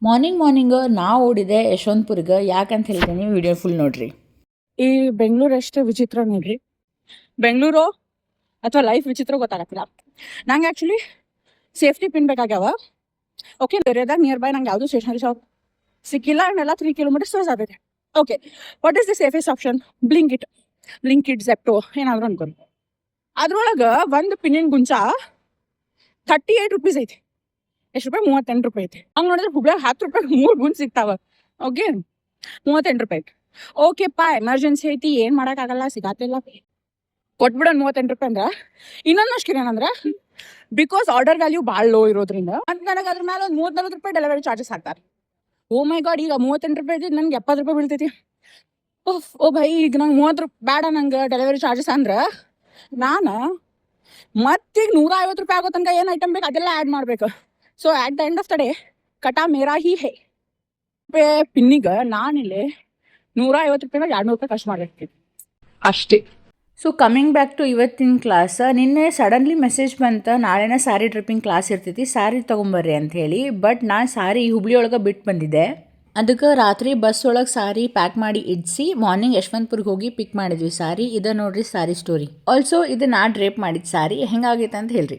Morning ನಾ ಓಡಿದೆ ಯಶವಂತಪುರ್ಗೆ. ಯಾಕಂತ ಹೇಳ್ತೀನಿ, ವಿಡಿಯೋ ಫುಲ್ ನೋಡ್ರಿ. ಈ ಬೆಂಗಳೂರು ಅಷ್ಟೇ ವಿಚಿತ್ರ ನೋಡ್ರಿ. ಬೆಂಗಳೂರು ಅಥವಾ ಲೈಫ್ ವಿಚಿತ್ರ ಗೊತ್ತಾಗತ್ತಿಲ್ಲ. ನಂಗೆ ಆ್ಯಕ್ಚುಲಿ ಸೇಫ್ಟಿ ಪಿನ್ ಬೇಕಾಗ್ಯಾವ. ಓಕೆ, ಬೇರೆದಾಗ ನಿಯರ್ ಬೈ ನಂಗೆ ಯಾವುದು ಸ್ಟೇಷನರಿ ಶಾಪ್ ಸಿಕ್ಕಿಲ್ಲ. ಅಂಡೆಲ್ಲ 3 ಕಿಲೋಮೀಟರ್ಸ್ ಆಗೈತೆ. Okay, what is the safest option? Blinkit Zepto ಏನಾದ್ರು ಅನ್ಕೊಂಡು. ಅದ್ರೊಳಗೆ ಒಂದು ಪಿನ್ನಿನ ಗುಂಚ 38 ರೂಪೀಸ್ ಐತಿ. ಎಷ್ಟು ರೂಪಾಯಿ? 38 ರೂಪಾಯಿ ಐತಿ. ಹಂಗೆ ನೋಡಿದ್ರೆ ಹುಬ್ಳ್ಯಾಗ 10 ರೂಪಾಯಿ 3 ಗುಂಚ್ ಸಿಗ್ತಾವ. ಓಕೆ, 38 ರೂಪಾಯಿ. ಓಕೆಪ್ಪ, ಎಮರ್ಜೆನ್ಸಿ ಐತಿ, ಏನು ಮಾಡೋಕ್ಕಾಗಲ್ಲ, ಸಿಗತ್ತಿಲ್ಲ, ಕೊಟ್ಬಿಡೋಣ 38 ರೂಪಾಯಿ ಅಂದ್ರೆ. ಇನ್ನೊಂದಷ್ಟು ಏನಂದ್ರೆ, ಬಿಕಾಸ್ ಆರ್ಡರ್ ವ್ಯಾಲ್ಯೂ ಭಾಳ ಲೋ ಇರೋದ್ರಿಂದ ಅಂತ ನನಗೆ ಅದ್ರ ಮೇಲೆ ಒಂದು 30-40 ರೂಪಾಯಿ ಡೆಲಿವರಿ ಚಾರ್ಜಸ್ ಹಾಕ್ತಾರೆ. ಓ ಮೈ ಗಾಡ್, ಈಗ 38 ರೂಪಾಯಿ ಐತಿ, ನಂಗೆ 70 ರೂಪಾಯಿ ಬೀಳ್ತೈತಿ. ಓ ಭೈ, ಈಗ ನಂಗೆ 30 ರೂಪಾಯಿ ಬೇಡ ನಂಗೆ ಡೆಲಿವರಿ ಚಾರ್ಜಸ್ ಅಂದ್ರೆ ನಾನು ಮತ್ತೀಗ 150 ರೂಪಾಯಿ ಆಗೋ ತನಕ ಏನು ಐಟಮ್ ಬೇಕು ಅದೆಲ್ಲ ಆ್ಯಡ್ ಮಾಡಬೇಕು. So at the end of the day ಕಟಾ ಮೇರಾ ಹಿ ಹೇ ಪಿನ್ನಿಗೆ ನಾನಿಲ್ಲಿ 150 ರೂಪಾಯಿ 200 ರೂಪಾಯಿ ಖರ್ಚು ಮಾಡಬೇಕು ಅಷ್ಟೇ. ಸೊ ಕಮಿಂಗ್ ಬ್ಯಾಕ್ ಟು ಇವತ್ತಿನ ಕ್ಲಾಸ್. ನಿನ್ನೆ ಸಡನ್ಲಿ ಮೆಸೇಜ್ ಬಂತು, ನಾಳೆನೇ ಸ್ಯಾರಿ ಟ್ರಿಪ್ಪಿಂಗ್ ಕ್ಲಾಸ್ ಇರ್ತೈತಿ, ಸ್ಯಾರಿ ತೊಗೊಂಬರ್ರಿ ಅಂತ ಹೇಳಿ. ಬಟ್ ನಾನು ಸ್ಯಾರಿ ಹುಬ್ಳಿ ಒಳಗೆ ಬಿಟ್ಟು ಬಂದಿದ್ದೆ. ಅದಕ್ಕೆ ರಾತ್ರಿ ಬಸ್ ಒಳಗೆ ಸಾರಿ ಪ್ಯಾಕ್ ಮಾಡಿ ಇಡಿಸಿ ಮಾರ್ನಿಂಗ್ ಯಶವಂತಪುರ್ಗೆ ಹೋಗಿ ಪಿಕ್ ಮಾಡಿದ್ವಿ ಸಾರಿ. ಇದು ನೋಡ್ರಿ ಸಾರಿ ಸ್ಟೋರಿ. ಆಲ್ಸೋ ಇದು ನಾ ಡ್ರೇಪ್ ಮಾಡಿದ ಸಾರಿ. ಹೆಂಗಾಗೈತೆ ಅಂತ ಹೇಳ್ರಿ.